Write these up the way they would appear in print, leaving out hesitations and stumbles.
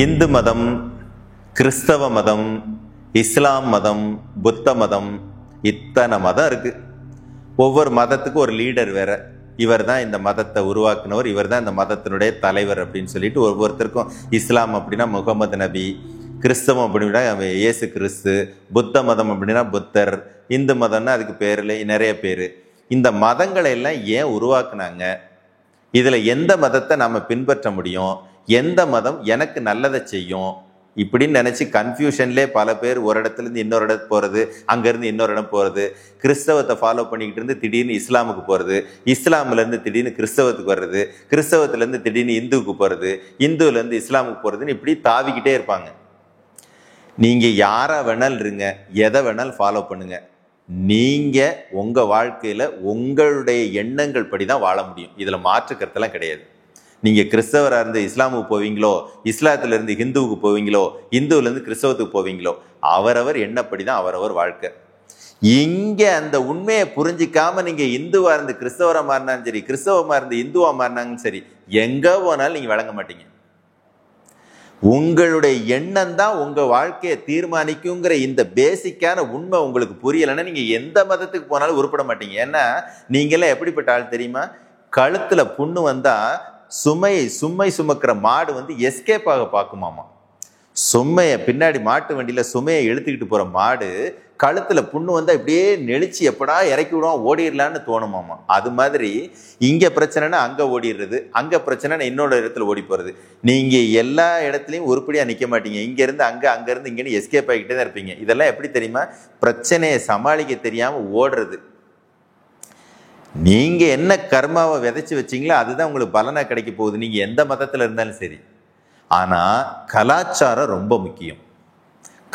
இந்து மதம், கிறிஸ்தவ மதம், இஸ்லாம் மதம், புத்த மதம், இத்தனை மதம் இருக்கு. ஒவ்வொரு மதத்துக்கும் ஒரு லீடர் வேற. இவர் தான் இந்த மதத்தை உருவாக்குனவர், இவர் தான் இந்த மதத்தினுடைய தலைவர் அப்படின்னு சொல்லிட்டு ஒவ்வொருத்தருக்கும். இஸ்லாம் அப்படின்னா முகமது நபி, கிறிஸ்தவம் அப்படின்னா இயேசு கிறிஸ்து, புத்த மதம் அப்படின்னா புத்தர், இந்து மதம்னா அதுக்கு பேர்ல நிறைய பேர். இந்த மதங்களை எல்லாம் ஏன் உருவாக்குனாங்க? இதுல எந்த மதத்தை நாம பின்பற்ற முடியும், எந்த மதம் எனக்கு நல்லதை செய்யும் இப்படின்னு நினைச்சு கன்ஃபியூஷன்லேயே பல பேர் ஒரு இடத்துல இருந்து இன்னொரு இடத்துக்கு போறது, அங்கிருந்து இன்னொரு இடம் போறது, கிறிஸ்தவத்தை ஃபாலோ பண்ணிக்கிட்டு இருந்து திடீர்னு இஸ்லாமுக்கு போறது, இஸ்லாம்ல இருந்து திடீர்னு கிறிஸ்தவத்துக்கு வர்றது, கிறிஸ்தவத்துல இருந்து திடீர்னு இந்துவுக்கு போறது, இந்துல இருந்து இஸ்லாமுக்கு போறதுன்னு இப்படி தாவிக்கிட்டே இருப்பாங்க. நீங்க யாரா வேணாலும் இருங்க, எதை வேணாலும் ஃபாலோ பண்ணுங்க, நீங்க உங்க வாழ்க்கையில உங்களுடைய எண்ணங்கள் படிதான் வாழ முடியும். இதுல மாற்று கருத்தெல்லாம் கிடையாது. நீங்க கிறிஸ்தவரா இருந்து இஸ்லாமுக்கு போவீங்களோ, இஸ்லாத்துல இருந்து ஹிந்துவுக்கு போவீங்களோ, இந்துல இருந்து கிறிஸ்தவத்துக்கு போவீங்களோ, அவரவர் எண்ணப்படிதான் அவரவர் வாழ்க்கை. இங்க அந்த உண்மையை புரிஞ்சிக்காம நீங்க இந்துவா இருந்து கிறிஸ்தவரா மாறினாலும் சரி, கிறிஸ்தவமா இருந்து இந்துவா மாறினாலும் சரி, எங்க போனாலும் நீங்க வழங்க மாட்டீங்க. உங்களுடைய எண்ணம் தான் உங்க வாழ்க்கையை தீர்மானிக்குங்கிற இந்த பேசிக்கான உண்மை உங்களுக்கு புரியலைன்னா நீங்க எந்த மதத்துக்கு போனாலும் உருப்பட மாட்டீங்க. ஏன்னா நீங்களாம் எப்படிப்பட்ட ஆள் தெரியுமா? கழுத்துல புண்ணு வந்தா சுமை சுமக்கிற மாடு எஸ்கேப் ஆக பார்க்குமாமா. சுமைய பின்னாடி மாட்டு வண்டியில சுமையை இழுத்துக்கிட்டு போற மாடு கழுத்துல புண்ணு வந்தா இப்படியே நெளிச்சு எப்படா இறக்கி விடுவோம் ஓடிடலான்னு தோணுமாமா. அது மாதிரி இங்க பிரச்சனைனா அங்க ஓடிடுறது, அங்க பிரச்சனைனா இன்னொரு இடத்துல ஓடி போறது. நீங்க எல்லா இடத்துலயும் உருப்படியா நிக்க மாட்டீங்க. இங்க இருந்து அங்க, அங்க இருந்து இங்கன்னு எஸ்கேப் ஆகிக்கிட்டே தான் இருப்பீங்க. இதெல்லாம் எப்படி தெரியுமா? பிரச்சனையை சமாளிக்க தெரியாம ஓடுறது. நீங்க என்ன கர்மாவை விதைச்சு வச்சீங்களோ அதுதான் உங்களுக்கு பலனா கிடைக்க போகுது, நீங்க எந்த மதத்துல இருந்தாலும் சரி. ஆனா கலாச்சாரம் ரொம்ப முக்கியம்.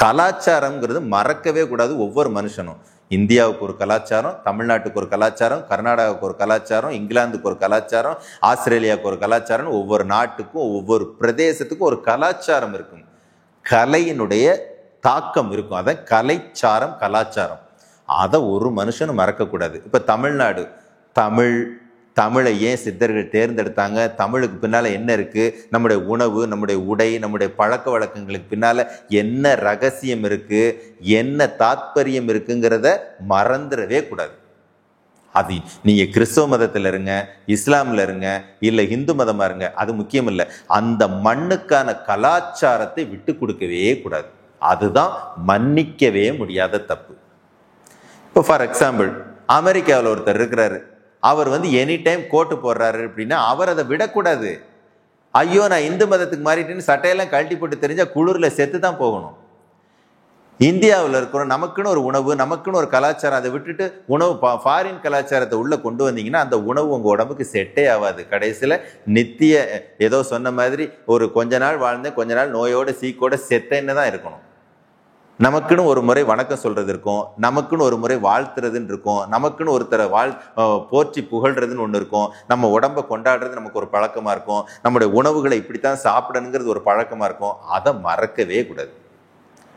கலாச்சாரம்ங்கிறது மறக்கவே கூடாது. ஒவ்வொரு மனுஷனும் இந்தியாவுக்கு ஒரு கலாச்சாரம், தமிழ்நாட்டுக்கு ஒரு கலாச்சாரம், கர்நாடகாவுக்கு ஒரு கலாச்சாரம், இங்கிலாந்துக்கு ஒரு கலாச்சாரம், ஆஸ்திரேலியாவுக்கு ஒரு கலாச்சாரம். ஒவ்வொரு நாட்டுக்கும் ஒவ்வொரு பிரதேசத்துக்கும் ஒரு கலாச்சாரம் இருக்கும். கலையினுடைய தாக்கம் இருக்கும். அதான் கலைச்சாரம், கலாச்சாரம். அதை ஒரு மனுஷனும் மறக்கக்கூடாது. இப்ப தமிழ்நாடு, தமிழை ஏன் சித்தர்கள் தேர்ந்தெடுத்தாங்க, தமிழுக்கு பின்னால என்ன இருக்கு, நம்முடைய உணவு, நம்முடைய உடை, நம்முடைய பழக்க வழக்கங்களுக்கு பின்னால என்ன ரகசியம் இருக்கு, என்ன தாத்பரியம் இருக்குங்கிறத மறந்துடவே கூடாது. அது நீங்க கிறிஸ்தவ மதத்துல இருங்க, இஸ்லாம்ல இருங்க, இல்ல இந்து மதமா இருங்க, அது முக்கியம் இல்லை. அந்த மண்ணுக்கான கலாச்சாரத்தை விட்டு கொடுக்கவே கூடாது. அதுதான் மன்னிக்கவே முடியாத தப்பு. இப்போ ஃபார் எக்ஸாம்பிள், அமெரிக்காவில் ஒருத்தர் இருக்கிறாரு, அவர் எனி டைம் கோட்டு போடுறாரு அப்படின்னா அவர் அதை விடக்கூடாது. ஐயோ நான் இந்து மதத்துக்கு மாறிட்டேன்னு சட்டையெல்லாம் கழட்டி போட்டு தெரிஞ்சா குளிர்ல செத்து தான் போகணும். இந்தியாவில் இருக்கிறோம், நமக்குன்னு ஒரு உணவு, நமக்குன்னு ஒரு கலாச்சாரம். அதை விட்டுட்டு உணவு ஃபாரின் கலாச்சாரத்தை உள்ள கொண்டு வந்தீங்கன்னா அந்த உணவு உங்க உடம்புக்கு செட்டே ஆகாது. கடைசியில நித்திய ஏதோ சொன்ன மாதிரி ஒரு கொஞ்ச நாள் வாழ்ந்தேன், கொஞ்ச நாள் நோயோட சீக்கோட செத்தேன்னு தான் இருக்கணும். நமக்குன்னு ஒரு முறை வணக்கம் சொல்றது இருக்கும், நமக்குன்னு ஒரு முறை வாழ்த்துறதுன்னு இருக்கும், நமக்குன்னு ஒருத்தரை போற்றி புகழ்றதுன்னு ஒன்று இருக்கும், நம்ம உடம்பை கொண்டாடுறது நமக்கு ஒரு பழக்கமா இருக்கும், நம்முடைய உணவுகளை இப்படித்தான் சாப்பிடணுங்கிறது ஒரு பழக்கமா இருக்கும். அதை மறக்கவே கூடாது.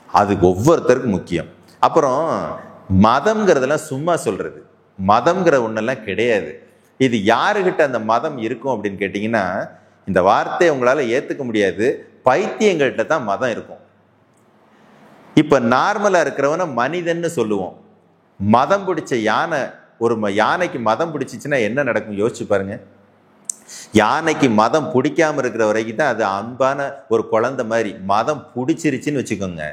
அது ஒவ்வொருத்தருக்கும் முக்கியம். அப்புறம் மதம்ங்கிறதெல்லாம் சும்மா சொல்றது, மதம்ங்கிற ஒன்னெல்லாம் கிடையாது. இது யாருகிட்ட அந்த மதம் இருக்கும் அப்படின்னு கேட்டீங்கன்னா, இந்த வார்த்தையை உங்களால ஏத்துக்க முடியாது, பைத்தியங்கள்கிட்ட தான் மதம் இருக்கும். இப்ப நார்மலா இருக்கிறவன மனிதன்னு சொல்லுவோம். மதம் பிடிச்ச யானை, ஒரு யானைக்கு மதம் பிடிச்சிச்சுன்னா என்ன நடக்கும் யோசிச்சு பாருங்க. யானைக்கு மதம் பிடிக்காம இருக்கிற வரைக்கும் தான் அது அன்பான ஒரு குழந்தை மாதிரி. மதம் பிடிச்சிருச்சுன்னு வச்சுக்கோங்க,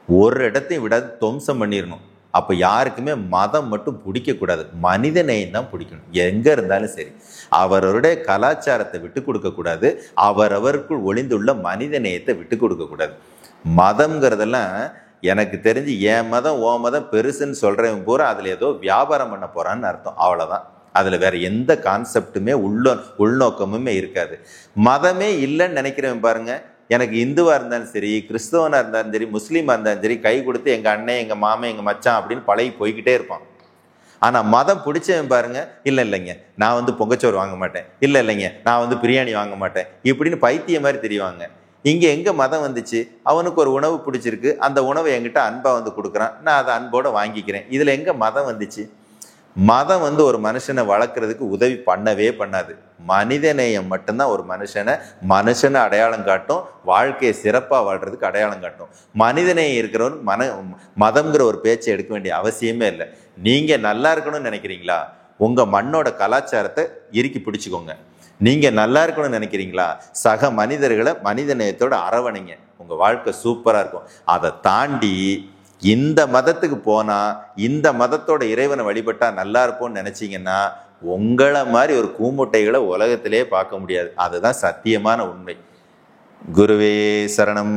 ஒரு இடத்தையும் விடாது துவம்சம் பண்ணிடணும். அப்ப யாருக்குமே மதம் மட்டும் பிடிக்க கூடாது, மனித நேயம் தான் பிடிக்கணும். எங்க இருந்தாலும் சரி, அவருடைய கலாச்சாரத்தை விட்டு கொடுக்க கூடாது, அவரவருக்குள் ஒளிந்துள்ள மனித நேயத்தை விட்டு கொடுக்க கூடாது. மதம்ங்கிறதெல்லாம் எனக்கு தெரிஞ்சு என் மதம் ஓ மதம் பெருசுன்னு சொல்றவன் பூரா அதுல ஏதோ வியாபாரம் பண்ண போறான்னு அர்த்தம், அவ்வளவுதான். அதுல வேற எந்த கான்செப்டுமே உள்நோக்கமுமே இருக்காது. மதமே இல்லைன்னு நினைக்கிறவன் பாருங்க, எனக்கு இந்துவா இருந்தாலும் சரி, கிறிஸ்தவனா இருந்தாலும் சரி, முஸ்லீமா இருந்தாலும் சரி, கை கொடுத்து எங்க அண்ணன், எங்க மாமன், எங்க மச்சான் அப்படின்னு பழகி போய்கிட்டே இருப்பான். ஆனா மதம் பிடிச்சவன் பாருங்க, இல்லைங்க நான் பொங்கச்சோறு வாங்க மாட்டேன், இல்லைங்க நான் பிரியாணி வாங்க மாட்டேன் இப்படின்னு பைத்திய மாதிரி தெரிவாங்க. இங்க எங்க மதம் வந்துச்சு? அவனுக்கு ஒரு உணவு பிடிச்சிருக்கு, அந்த உணவை என்கிட்ட அன்பா கொடுக்குறான், நான் அதை அன்போட வாங்கிக்கிறேன். இதுல எங்க மதம் வந்துச்சு? மதம் ஒரு மனுஷனை வளர்க்கறதுக்கு உதவி பண்ணவே பண்ணாது. மனிதநேயம் மட்டும்தான் ஒரு மனுஷனை அடையாளம் காட்டும், வாழ்க்கையை சிறப்பாக வாழ்றதுக்கு அடையாளம் காட்டும். மனிதநேயம் இருக்கிறவன் மதம்ங்கிற ஒரு பேச்சை எடுக்க வேண்டிய அவசியமே இல்லை. நீங்க நல்லா இருக்கணும்னு நினைக்கிறீங்களா, உங்க மண்ணோட கலாச்சாரத்தை இறுக்கி பிடிச்சுக்கோங்க. நீங்க நல்லா இருக்கணும்னு நினைக்கிறீங்களா, சக மனிதர்களை மனிதநேயத்தோட அரவணைங்க, உங்க வாழ்க்கை சூப்பரா இருக்கும். அதை தாண்டி இந்த மதத்துக்கு போனா இந்த மதத்தோட இறைவனை வழிபட்டா நல்லா இருப்போம்னு நினைச்சீங்கன்னா உங்களை மாதிரி ஒரு கூமுட்டைகளை உலகத்திலே பார்க்க முடியாது. அதுதான் சத்தியமான உண்மை. குருவே சரணம்.